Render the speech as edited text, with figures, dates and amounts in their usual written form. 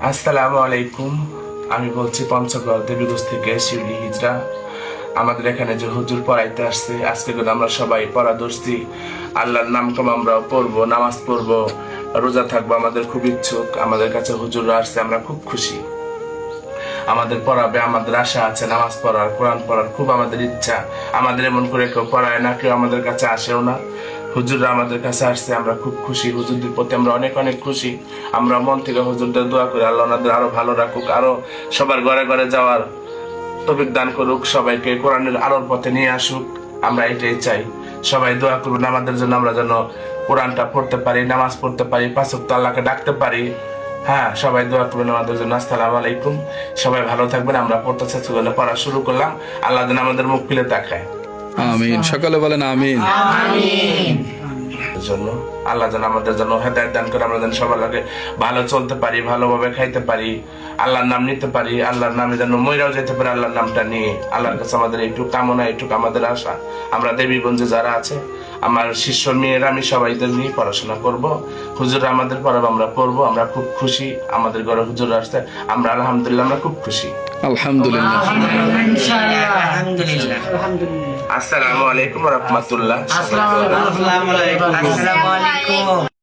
আসসালামু আলাইকুম। আমি বলছি পঞ্চগড় দেবীগঞ্জ থেকে শিউলি হিজরা। আমাদের এখানে যে হুজুর পড়াইতে আসছে, আজকে কিন্তু আমরা সবাই পড়া ধরছি। আল্লাহর নাম কম আমরাও পড়বো, নামাজ পড়বো, রোজা থাকবো। আমাদের খুব ইচ্ছুক, আমাদের কাছে হুজুররা আসছে, আমরা খুব খুশি। আমাদের পড়াবে, আমাদের আশা আছে নামাজ পড়ার, কোরআন পড়ার খুব আমাদের ইচ্ছা। আমাদের এমন করে কেউ পড়ায় না, কেউ আমাদের কাছে আসেও না। হুজুররা আমাদের কাছে আসছে, আমরা খুব খুশি। হুজুরদের প্রতি আমরা অনেক অনেক খুশি। আমরা মন থেকে হুজুরদের দোয়া করি, আল্লাহ ওনাদের আরো ভালো রাখুক, আরো সবার ঘরে ঘরে যাওয়ার তৌফিক দান করুক, সবাইকে কোরআনের আলোর পথে নিয়ে আসুক। আমরা এটাই চাই। সবাই দোয়া করবেন আমাদের জন্য, আমরা যেন কোরআনটা পড়তে পারি, নামাজ পড়তে পারি, পাঁচ ওয়াক্ত আল্লাহকে ডাকতে পারি। হ্যাঁ, সবাই দোয়া করবেন আমাদের জন্য। আসসালামু আলাইকুম। সবাই ভালো থাকবেন। আমরা পড়তে চাচ্ছি বলে পড়া শুরু করলাম। আল্লাহ যেন আমাদের মুখ খুলে তাকায়। আমিন। সকালে বলেন আমিন। জন্য আল্লাহ যেন আমাদের জন্য হেদায়েত দান করে, আমরা যেন সবার আগে ভালো চলতে পারি, ভালোভাবে খাইতে পারি, আল্লাহর নাম নিতে পারি, আল্লাহর নামে যেন মইরাও যেতে পারি আল্লাহর নামটা নিয়ে। আল্লাহর কাছে আমাদের এইটুকু কামনা, এইটুকু আমাদের আশা। আমরা দেবীগঞ্জে যারা আছে, আমার শিষ্য মেয়েরা, আমি সবাইদের নিয়ে পড়াশোনা করব। হুজুর আমাদের পড়াবো, আমরা পড়বো। আমরা খুব খুশি আমাদের ঘরে হুজুর আসতে। আমরা আলহামদুলিল্লাহ, আমরা খুব খুশি। আলহামদুলিল্লাহ। আসসালামু আলাইকুম ওয়া রাহমাতুল্লাহ। আসসালামু আলাইকুম।